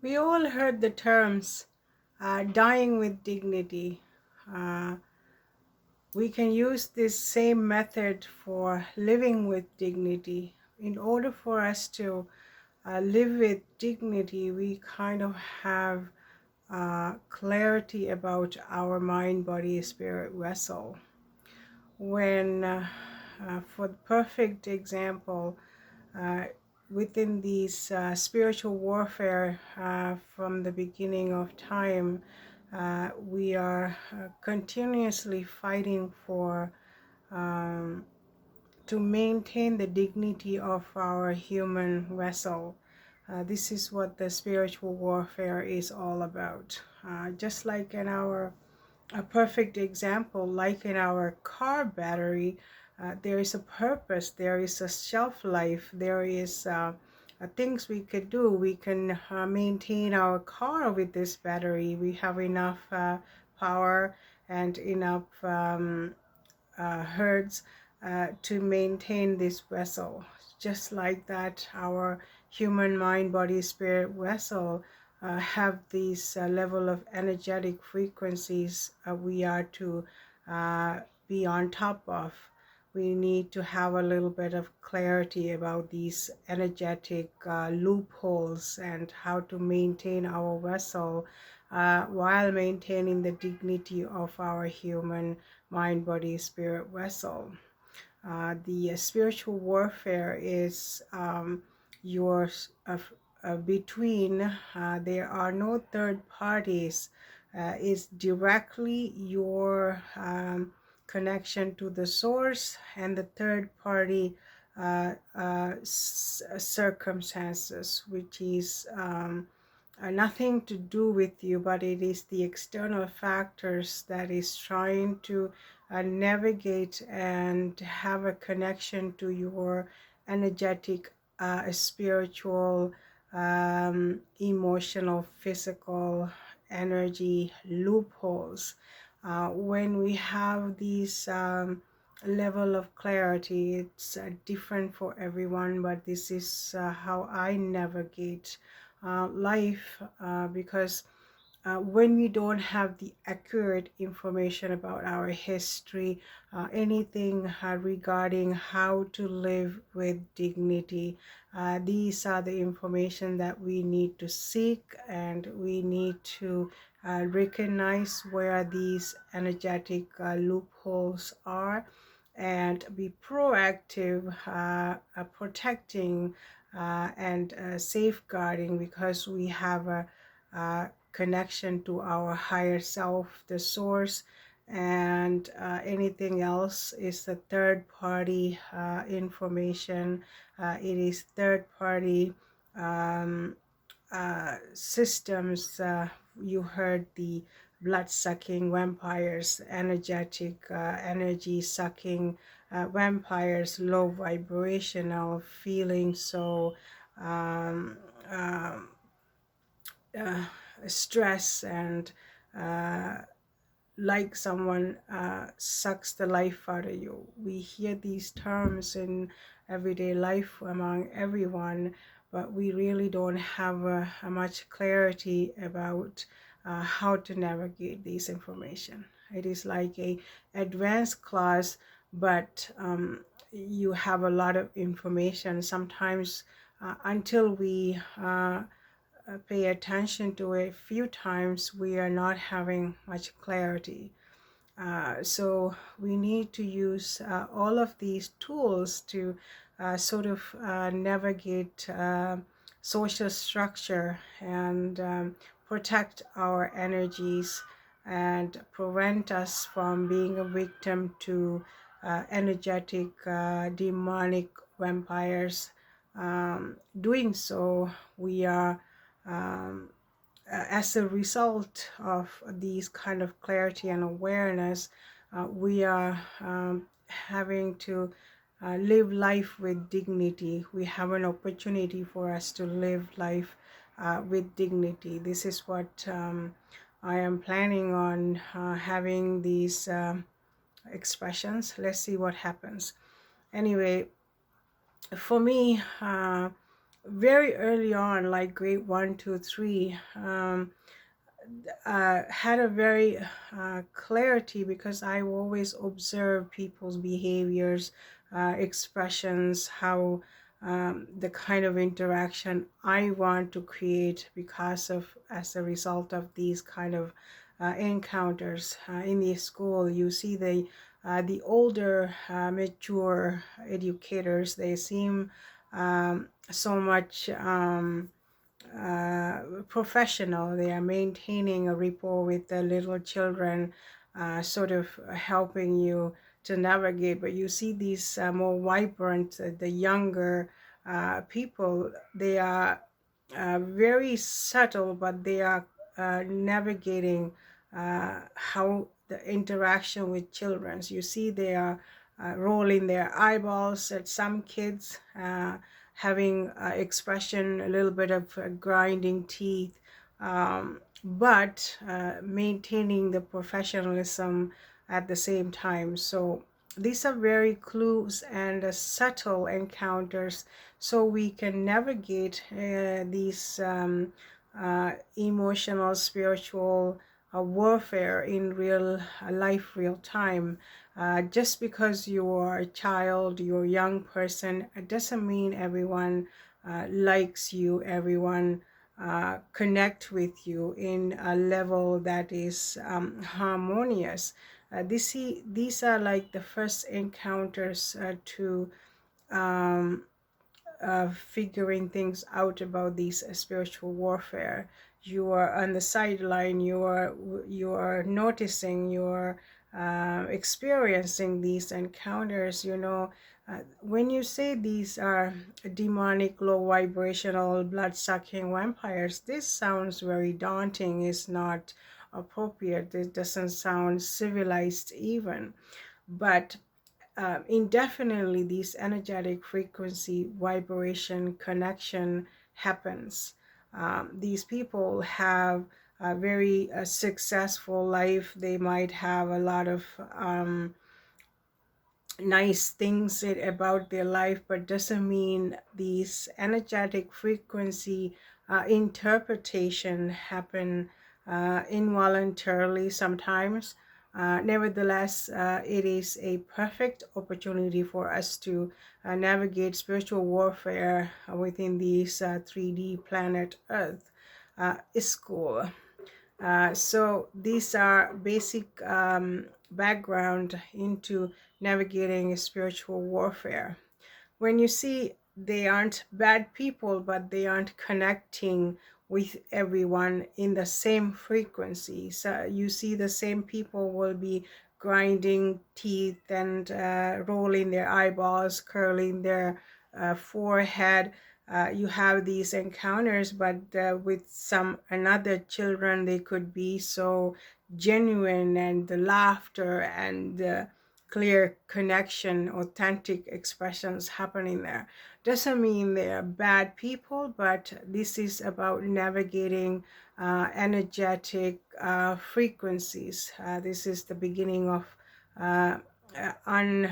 We all heard the terms dying with dignity. Uh, we can use this same method for living with dignity. In order for us to live with dignity, we kind of have clarity about our mind, body, spirit vessel. For the perfect example, uh, within these spiritual warfare from the beginning of time, we are continuously fighting for um, to maintain the dignity of our human vessel. This is what the spiritual warfare is all about. Just like in our a perfect example, like in our car battery, there is a purpose, there is a shelf life, there is things we could do. We can maintain our car with this battery. We have enough power and enough hertz to maintain this vessel. Just like that, our human mind, body, spirit vessel have these level of energetic frequencies we are to be on top of. We need to have a little bit of clarity about these energetic loopholes and how to maintain our vessel while maintaining the dignity of our human mind, body, spirit vessel. The spiritual warfare is yours between, there are no third parties. It's directly your connection to the source and the third party circumstances, which is nothing to do with you, but it is the external factors that is trying to navigate and have a connection to your energetic, spiritual, emotional, physical energy loopholes. When we have these level of clarity, it's different for everyone, but this is how I navigate life, because when we don't have the accurate information about our history, anything regarding how to live with dignity, these are the information that we need to seek, and we need to recognize where these energetic loopholes are and be proactive, protecting and safeguarding, because we have a connection to our higher self, the source, and anything else is the third party information. It is third party systems. You heard the blood sucking vampires, energetic energy sucking vampires, low vibrational, feeling so um, um, uh, stress and uh, like someone sucks the life out of you. We hear these terms in everyday life among everyone, but we really don't have a much clarity about how to navigate this information. It is like a advanced class, but you have a lot of information. Sometimes until we pay attention to it a few times, we are not having much clarity. So we need to use all of these tools to sort of navigate social structure and protect our energies and prevent us from being a victim to energetic demonic vampires. Doing so, we are as a result of these kind of clarity and awareness, we are having to live life with dignity. We have an opportunity for us to live life with dignity. This is what I am planning on having these expressions. Let's see what happens. Anyway, for me, very early on, like grade 1, 2, 3, had a very clarity, because I always observe people's behaviors, expressions, how the kind of interaction I want to create because of, as a result of these kind of encounters in the school. You see the older, mature educators, they seem so much professional. They are maintaining a rapport with the little children, sort of helping you to navigate. But you see these more vibrant, the younger people, they are very subtle, but they are navigating how the interaction with children. You see they are rolling their eyeballs at some kids, having expression, a little bit of grinding teeth, but maintaining the professionalism at the same time. So these are very clues and subtle encounters, so we can navigate these emotional, spiritual warfare in real life, real time. Just because you are a child, you're a young person, it doesn't mean everyone likes you, everyone connect with you in a level that is harmonious. These are like the first encounters to um, figuring things out about these spiritual warfare. You are on the sideline, you are noticing, you're experiencing these encounters. When you say these are demonic, low vibrational, blood sucking vampires, this sounds very daunting. It's not appropriate. It doesn't sound civilized even. But indefinitely, this energetic frequency vibration connection happens. These people have a very successful life. They might have a lot of nice things about their life, but doesn't mean these energetic frequency interpretation happen involuntarily sometimes. Nevertheless, it is a perfect opportunity for us to navigate spiritual warfare within this 3D planet Earth school. So these are basic background into navigating spiritual warfare. When you see they aren't bad people, but they aren't connecting with everyone in the same frequency. So you see the same people will be grinding teeth and rolling their eyeballs, curling their forehead. You have these encounters, but with some another children, they could be so genuine, and the laughter and clear connection, authentic expressions happening there. Doesn't mean they're bad people, but this is about navigating energetic frequencies. This is the beginning of uh, un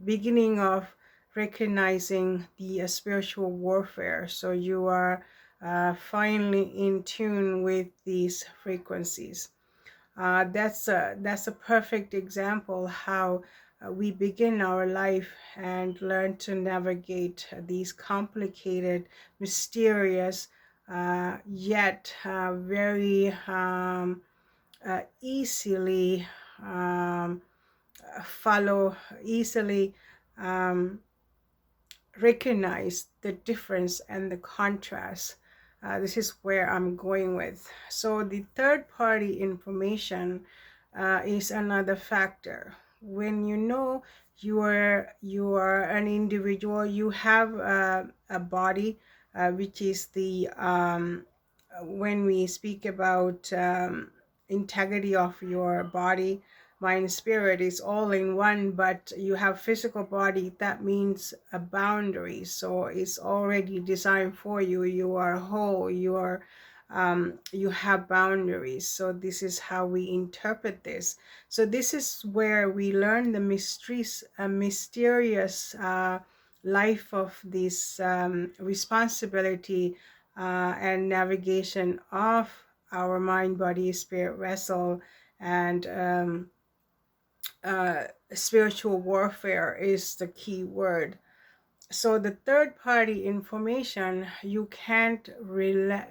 beginning of recognizing the spiritual warfare. So you are finally in tune with these frequencies. That's a perfect example how we begin our life and learn to navigate these complicated, mysterious, yet very easily follow easily um, recognize the difference and the contrast. This is where I'm going with. So the third party information is another factor. When you know you are an individual, you have a body, which is the when we speak about integrity of your body, mind, spirit is all in one, but you have physical body. That means a boundary, so it's already designed for you. You are whole, you have boundaries. So this is how we interpret this. So this is where we learn the mysterious life of this responsibility and navigation of our mind, body, spirit vessel, and spiritual warfare is the key word. So the third party information, you can't rely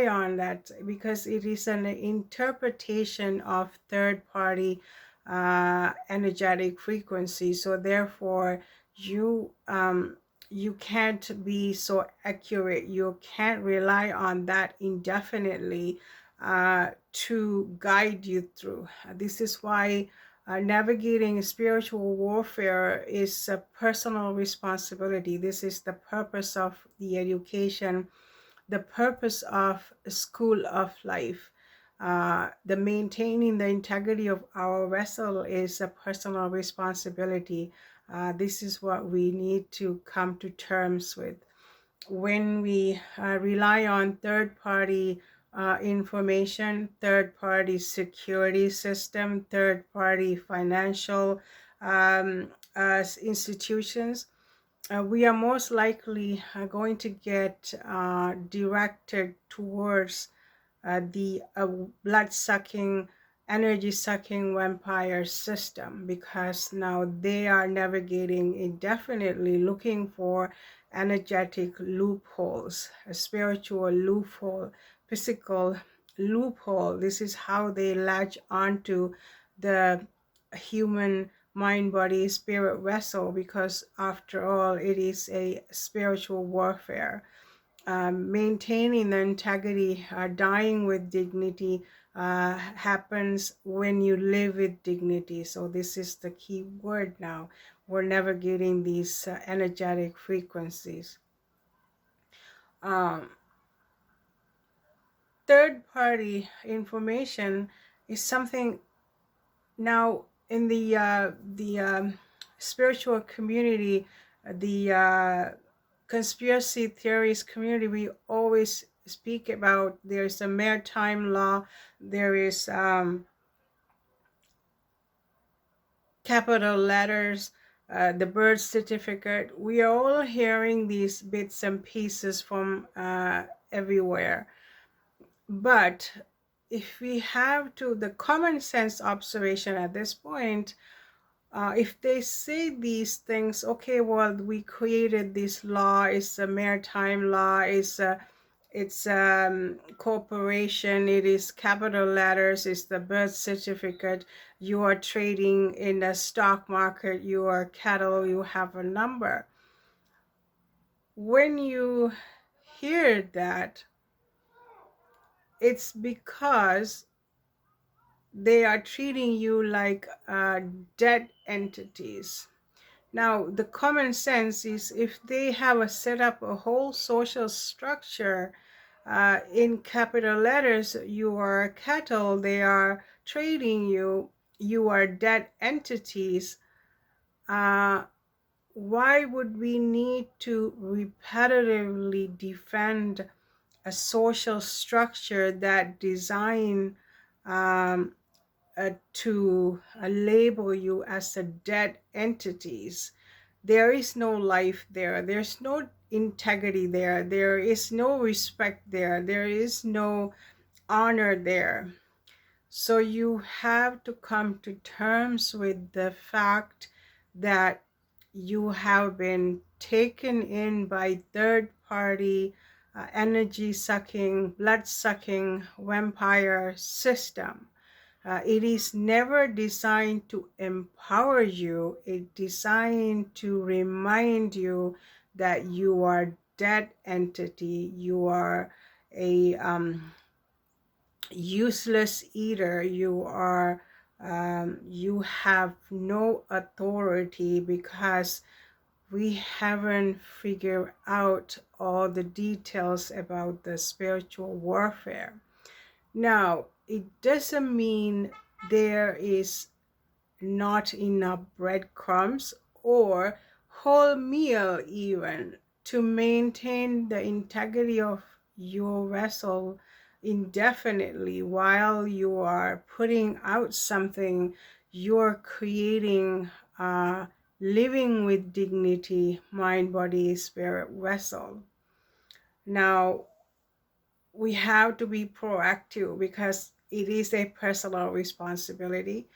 on that, because it is an interpretation of third party energetic frequency. So therefore you can't be so accurate, you can't rely on that indefinitely to guide you through. This is why navigating spiritual warfare is a personal responsibility. This is the purpose of the education, the purpose of a school of life. The maintaining the integrity of our vessel is a personal responsibility. This is what we need to come to terms with. When we rely on third-party information, third-party security system, third-party financial institutions, we are most likely going to get directed towards the blood-sucking, energy-sucking vampire system, because now they are navigating indefinitely, looking for energetic loopholes, a spiritual loophole, physical loophole. This is how they latch onto the human mind, body, spirit vessel, because after all, it is a spiritual warfare. Maintaining the integrity, dying with dignity happens when you live with dignity. So this is the key word now. We're navigating these energetic frequencies. Um, Third-party information is something now in the spiritual community, the conspiracy theories community. We always speak about there's a maritime law, there is capital letters, the birth certificate. We are all hearing these bits and pieces from everywhere. But if we have to, the common sense observation at this point, if they say these things, okay, well, we created this law, it's a maritime law, it's corporation, it is capital letters, it's the birth certificate, you are trading in the stock market, you are cattle, you have a number. When you hear that, it's because they are treating you like dead entities. Now, the common sense is, if they have set up a whole social structure in capital letters, you are cattle, they are trading you, you are dead entities, why would we need to repetitively defend a social structure that designed to label you as a dead entities? There is no life there, there's no integrity there, there is no respect there, there is no honor there. So you have to come to terms with the fact that you have been taken in by third party energy sucking, blood sucking vampire system. It is never designed to empower you. It's designed to remind you that you are dead entity. You are a useless eater. You are you have no authority, because we haven't figured out all the details about the spiritual warfare. Now, it doesn't mean there is not enough breadcrumbs or whole meal even to maintain the integrity of your vessel indefinitely. While you are putting out something, you're creating living with dignity, mind, body, spirit vessel. Now, we have to be proactive because it is a personal responsibility.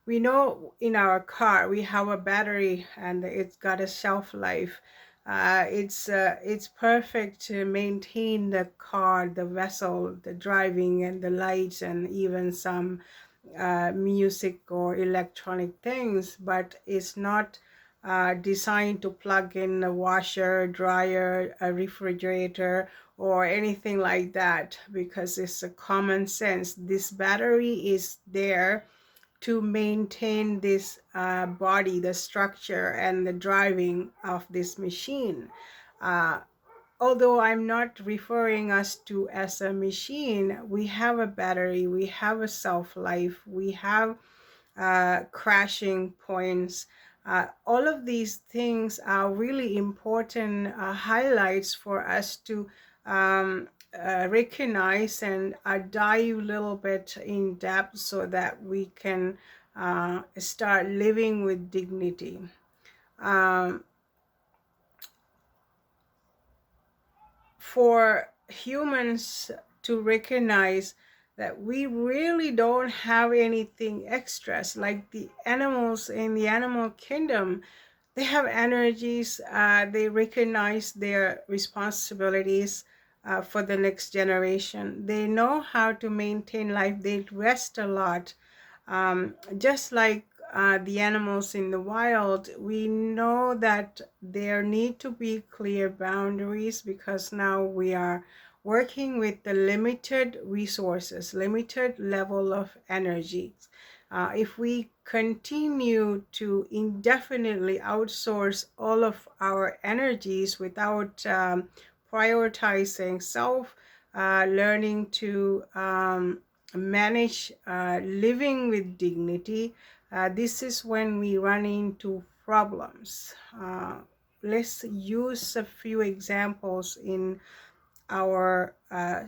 We know in our car we have a battery and it's got a shelf life. It's perfect to maintain the car, the vessel, the driving and the lights and even some music or electronic things, but it's not designed to plug in a washer, dryer, a refrigerator, or anything like that, because it's a common sense. This battery is there to maintain this body, the structure, and the driving of this machine. Uh, Although I'm not referring us to as a machine, we have a battery, we have a self life, we have crashing points. All of these things are really important highlights for us to recognize and dive a little bit in depth so that we can start living with dignity. Um, for humans to recognize that we really don't have anything extras like the animals in the animal kingdom. They have energies, they recognize their responsibilities for the next generation. They know how to maintain life, they rest a lot. Just like the animals in the wild, we know that there need to be clear boundaries because now we are working with the limited resources, limited level of energy. If we continue to indefinitely outsource all of our energies without prioritizing self, learning to manage living with dignity, this is when we run into problems. Let's use a few examples in our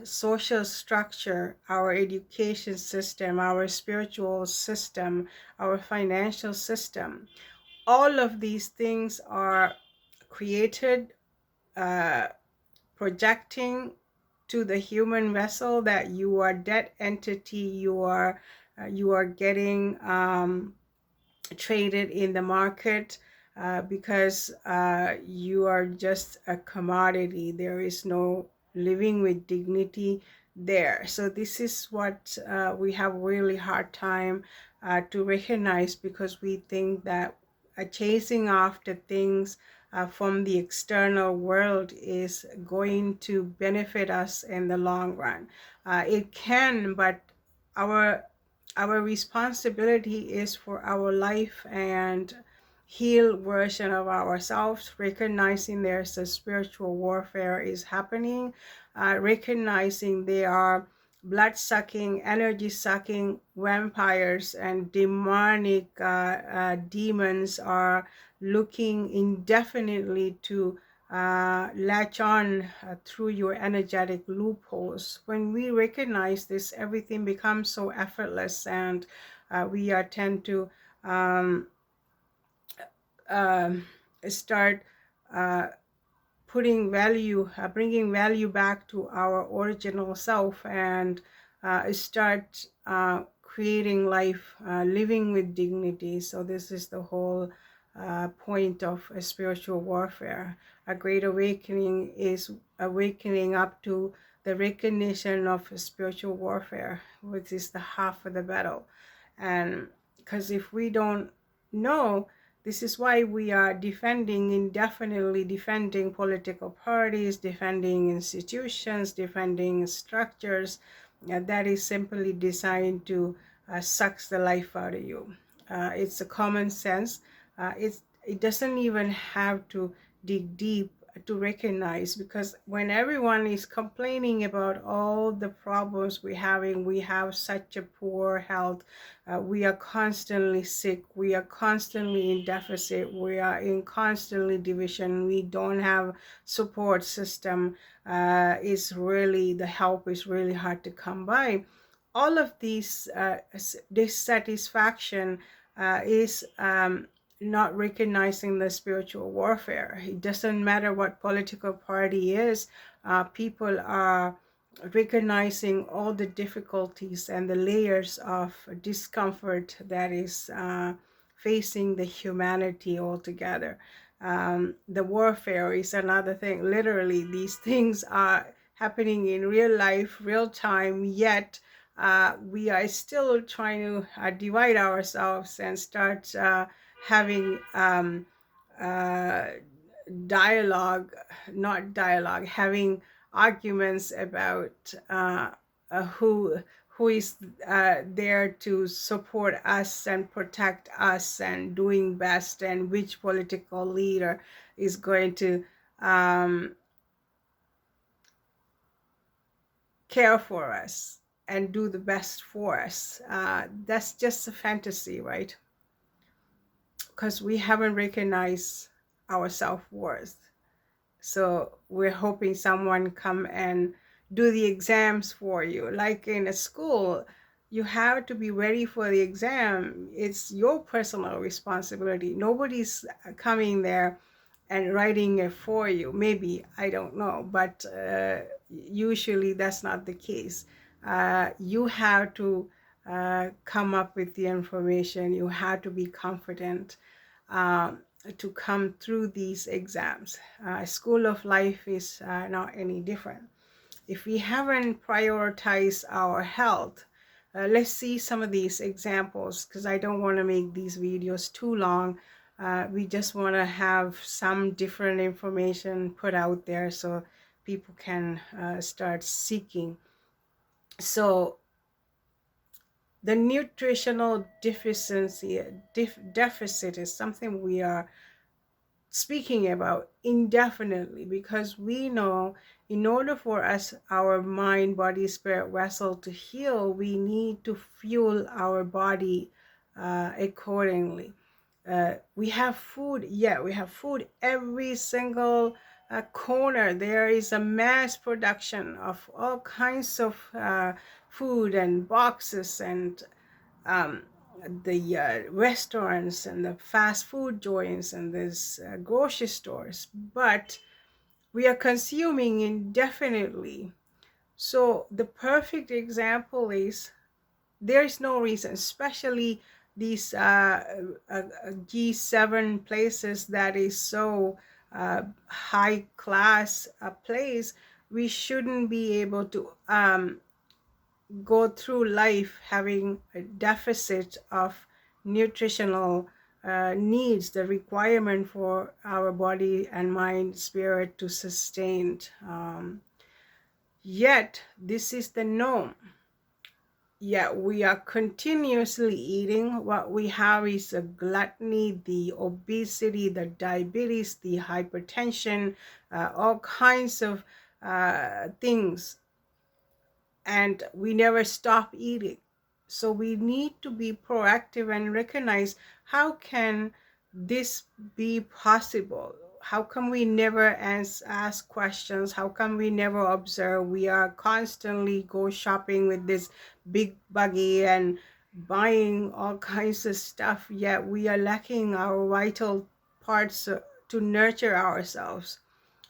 social structure, our education system, our spiritual system, our financial system. All of these things are created, uh, projecting to the human vessel that you are that entity, you are getting traded in the market because you are just a commodity. There is no living with dignity there. So this is what we have really hard time to recognize, because we think that chasing after things from the external world is going to benefit us in the long run. It can, but our our responsibility is for our life and healed version of ourselves, recognizing there's a spiritual warfare is happening, recognizing there are blood-sucking, energy-sucking vampires and demonic demons are looking indefinitely to latch on through your energetic loopholes. When we recognize this, everything becomes so effortless, and we are tend to um, um start uh, putting value, bringing value back to our original self, and start creating life, living with dignity. So this is the whole point of a spiritual warfare. A great awakening is awakening up to the recognition of spiritual warfare, which is the half of the battle. And because if we don't know, this is why we are defending, indefinitely defending political parties, defending institutions, defending structures that is simply designed to suck the life out of you. It's a common sense. It doesn't even have to dig deep to recognize, because when everyone is complaining about all the problems we're having, we have such a poor health, we are constantly sick, we are constantly in deficit, we are in constantly division, we don't have support system, is really, the help is really hard to come by. All of these dissatisfaction is not recognizing the spiritual warfare. It doesn't matter what political party is, people are recognizing all the difficulties and the layers of discomfort that is facing the humanity altogether. The warfare is another thing. Literally, these things are happening in real life, real time, yet we are still trying to divide ourselves and start having uh, dialogue, not dialogue, having arguments about who is there to support us and protect us and doing best, and which political leader is going to um, care for us and do the best for us. That's just a fantasy, right? Because we haven't recognized our self-worth. So we're hoping someone come and do the exams for you. Like in a school, you have to be ready for the exam. It's your personal responsibility. Nobody's coming there and writing it for you. Maybe, I don't know, but usually that's not the case. You have to come up with the information. You have to be confident to come through these exams. School of life is not any different. If we haven't prioritized our health, let's see some of these examples, because I don't want to make these videos too long. We just want to have some different information put out there so people can start seeking. So the nutritional deficit is something we are speaking about indefinitely, because we know in order for us, our mind, body, spirit vessel to heal, we need to fuel our body accordingly. We have food, yeah, we have food every single corner. There is a mass production of all kinds of food and boxes and the restaurants and the fast food joints and there's grocery stores, but we are consuming indefinitely. So the perfect example is there is no reason, especially these G7 places that is so high class place, we shouldn't be able to go through life having a deficit of nutritional needs, the requirement for our body and mind, spirit to sustain. Yet, this is the norm. Yet, we are continuously eating. What we have is a gluttony, the obesity, the diabetes, the hypertension, all kinds of things, and we never stop eating. So we need to be proactive and recognize, how can this be possible? How come we never ask questions? How come we never observe? We are constantly go shopping with this big buggy and buying all kinds of stuff, yet we are lacking our vital parts to nurture ourselves.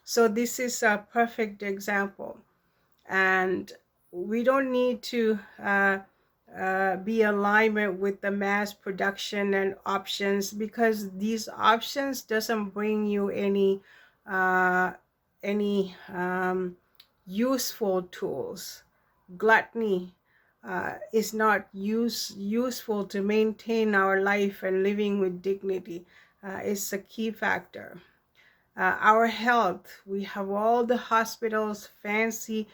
So this is a perfect example. And we don't need to be in alignment with the mass production and options, because these options doesn't bring you any useful tools. Gluttony is not useful to maintain our life and living with dignity. It's a key factor. Our health, we have all the hospitals, fancy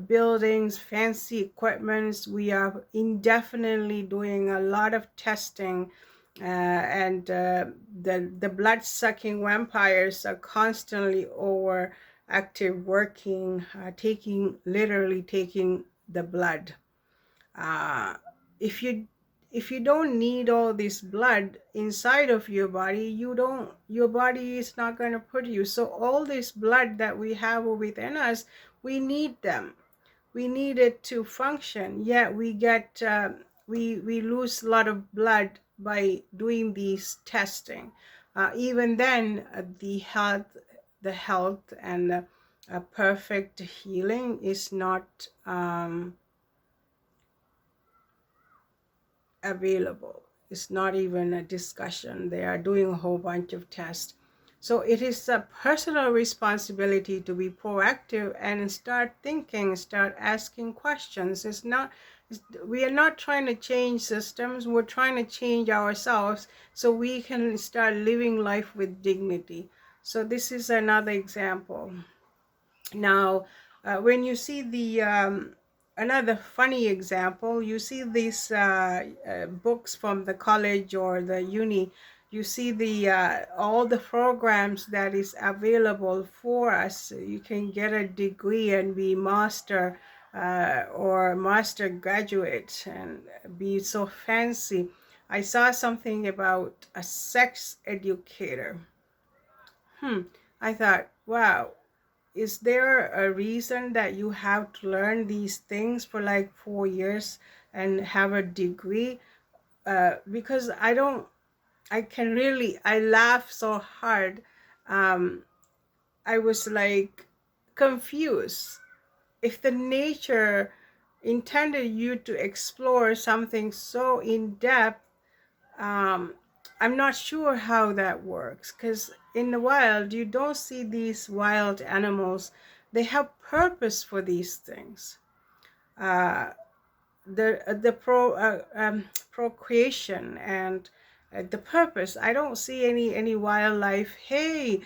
buildings, fancy equipments. We are indefinitely doing a lot of testing, and the blood-sucking vampires are constantly overactive, working, literally taking the blood. If you don't need all this blood inside of your body, your body is not going to produce. So all this blood that we have within us, we need them. We need it to function. Yet we get we lose a lot of blood by doing these testing. Even then, the health and perfect healing is not available. It's not even a discussion. They are doing a whole bunch of tests. So it is a personal responsibility to be proactive and start thinking, start asking questions. We are not trying to change systems. We're trying to change ourselves so we can start living life with dignity. So this is another example. Now, when you see the another funny example, you see these books from the college or the uni. You see the all the programs that is available for us. You can get a degree and be master or master graduate and be so fancy. I saw something about a sex educator. I thought, wow, is there a reason that you have to learn these things for like 4 years and have a degree? Because I laugh so hard. I was like confused. If the nature intended you to explore something so in depth, um, I'm not sure how that works, because in the wild you don't see these wild animals. They have purpose for these things. Uh, the procreation and the purpose. I don't see any wildlife. Hey,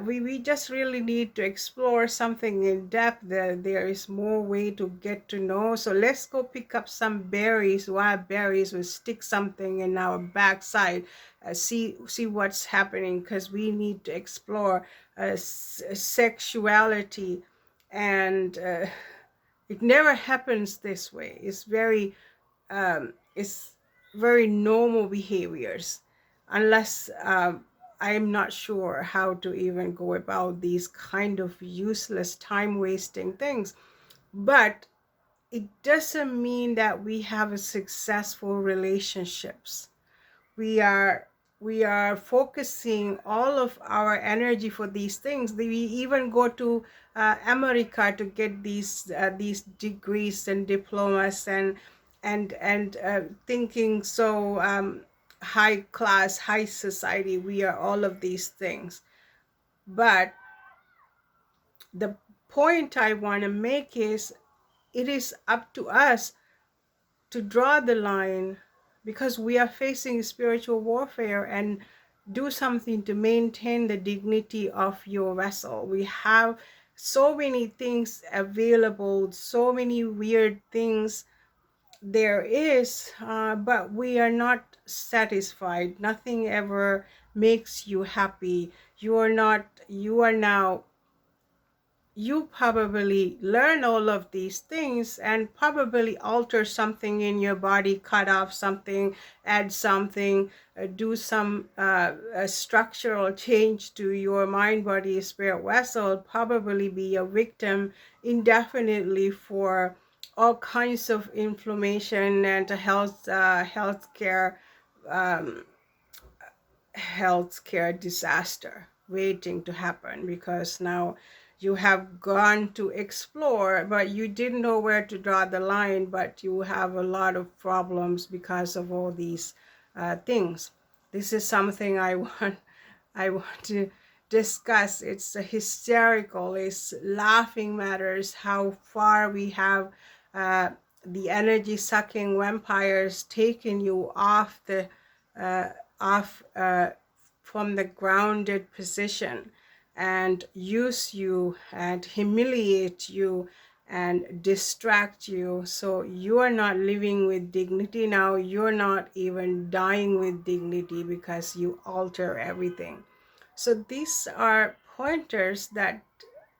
we just really need to explore something in depth. There is more way to get to know. So let's go pick up some berries, wild berries. We'll stick something in our backside. See what's happening, because we need to explore sexuality and. It never happens this way. It's very normal behaviors, unless I'm not sure how to even go about these kind of useless time wasting things. But it doesn't mean that we have a successful relationships. we are we are focusing all of our energy for these things. We even go to America to get these degrees and diplomas and thinking so high class, high society. We are all of these things. But the point I want to make is, it is up to us to draw the line, because we are facing spiritual warfare, and do something to maintain the dignity of your vessel. We have so many things available, so many weird things there is, but we are not satisfied. Nothing ever makes you happy. You are now, you probably learn all of these things and probably alter something in your body, cut off something, add something, do some structural change to your mind, body, spirit vessel, probably be a victim indefinitely for all kinds of inflammation and um, healthcare disaster waiting to happen, because now you have gone to explore, but you didn't know where to draw the line, but you have a lot of problems because of all these things. This is something I want to discuss. It's hysterical. It's laughing matters how far we have uh, the energy sucking vampires taken you off the uh, off from the grounded position and use you and humiliate you and distract you, so you are not living with dignity. Now you're not even dying with dignity because you alter everything. So these are pointers that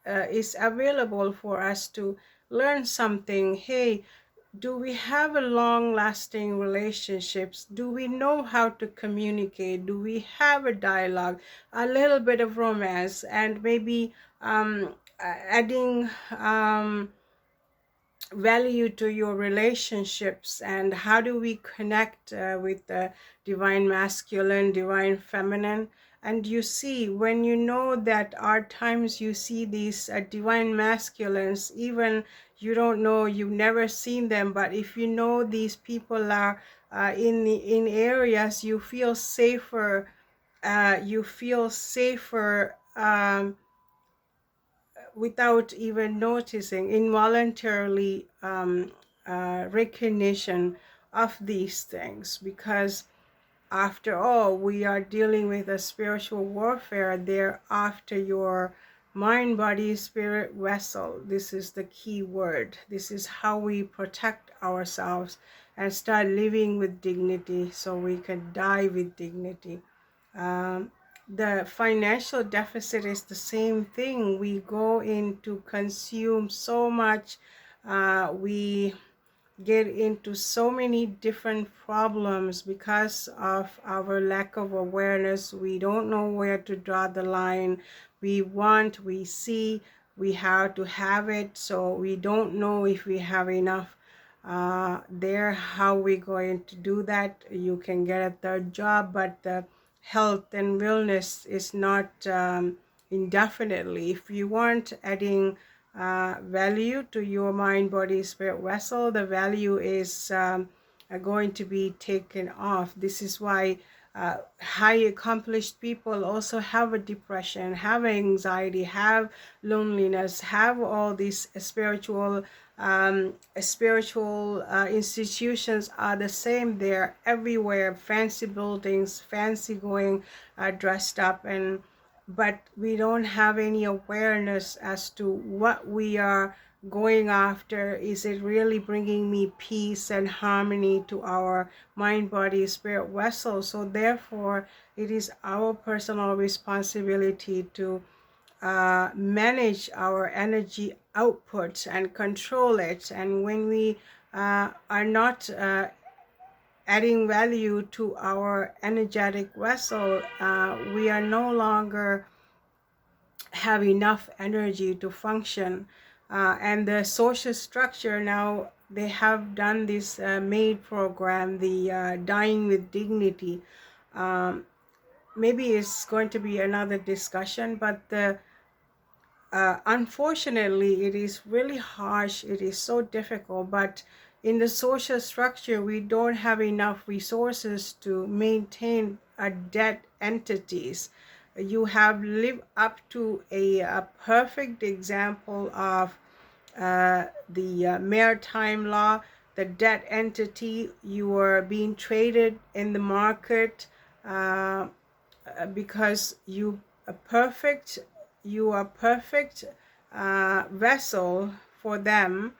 is available for us to learn something. Hey, do we have a long lasting relationships? Do we know how to communicate? Do we have a dialogue, a little bit of romance, and maybe adding value to your relationships, and how do we connect with the divine masculine, divine feminine. And you see, when you know that are times you see these divine masculines, even you don't know, you've never seen them, but if you know these people are in areas you feel safer, you feel safer, without even noticing, involuntarily, recognition of these things. Because after all, we are dealing with a spiritual warfare. They're after your mind, body, spirit vessel. This is the key word. This is how we protect ourselves and start living with dignity, so we can die with dignity. um, the financial deficit is the same thing. We go in to consume so much. We get into so many different problems because of our lack of awareness. We don't know where to draw the line. We want, we see, we have to have it, so we don't know if we have enough. There, how we going to do that? You can get a third job, but the health and wellness is not indefinitely. If you want adding value to your mind, body, spirit vessel, the value is going to be taken off. This is why high accomplished people also have a depression, have anxiety, have loneliness, have all these spiritual institutions are the same. They're everywhere, fancy buildings, fancy going, dressed up, and but we don't have any awareness as to what we are going after. Is it really bringing me peace and harmony to our mind, body, spirit vessel? So therefore, it is our personal responsibility to manage our energy output and control it. And when we are not adding value to our energetic vessel, we are no longer have enough energy to function. And the social structure now, they have done this MAID program, the Dying with Dignity. Maybe it's going to be another discussion, but the unfortunately, it is really harsh. It is so difficult. But in the social structure, we don't have enough resources to maintain dead entities. You have lived up to a perfect example of the maritime law, the debt entity. You are being traded in the market because you are perfect vessel for them.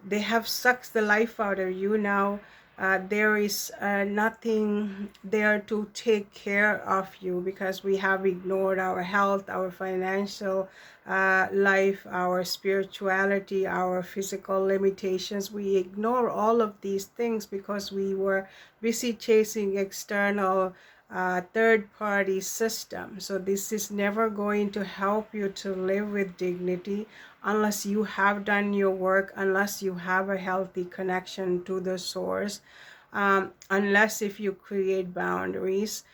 They have sucked the life out of you. Now there is nothing there to take care of you, because we have ignored our health, our financial life, our spirituality, our physical limitations. We ignore all of these things because we were busy chasing external third-party system. So this is never going to help you to live with dignity unless you have done your work, unless you have a healthy connection to the source, unless if you create boundaries.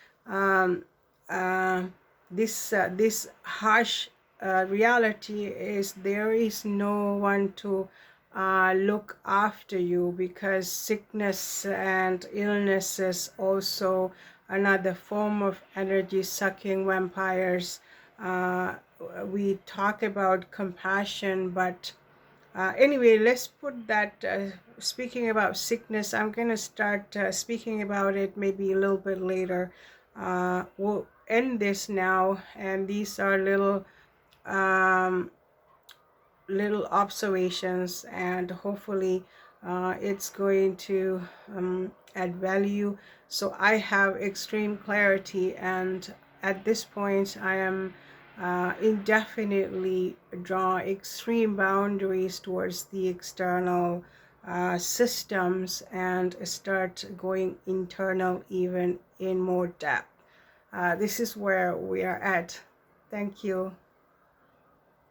This harsh reality is there is no one to look after you, because sickness and illness is also another form of energy sucking vampires. We talk about compassion, but anyway, let's put that. Speaking about sickness, I'm going to start speaking about it maybe a little bit later. We'll end this now, and these are little observations, and hopefully it's going to add value. So I have extreme clarity, and at this point I am indefinitely draw extreme boundaries towards the external systems, and start going internal even in more depth. This is where we are at. Thank you.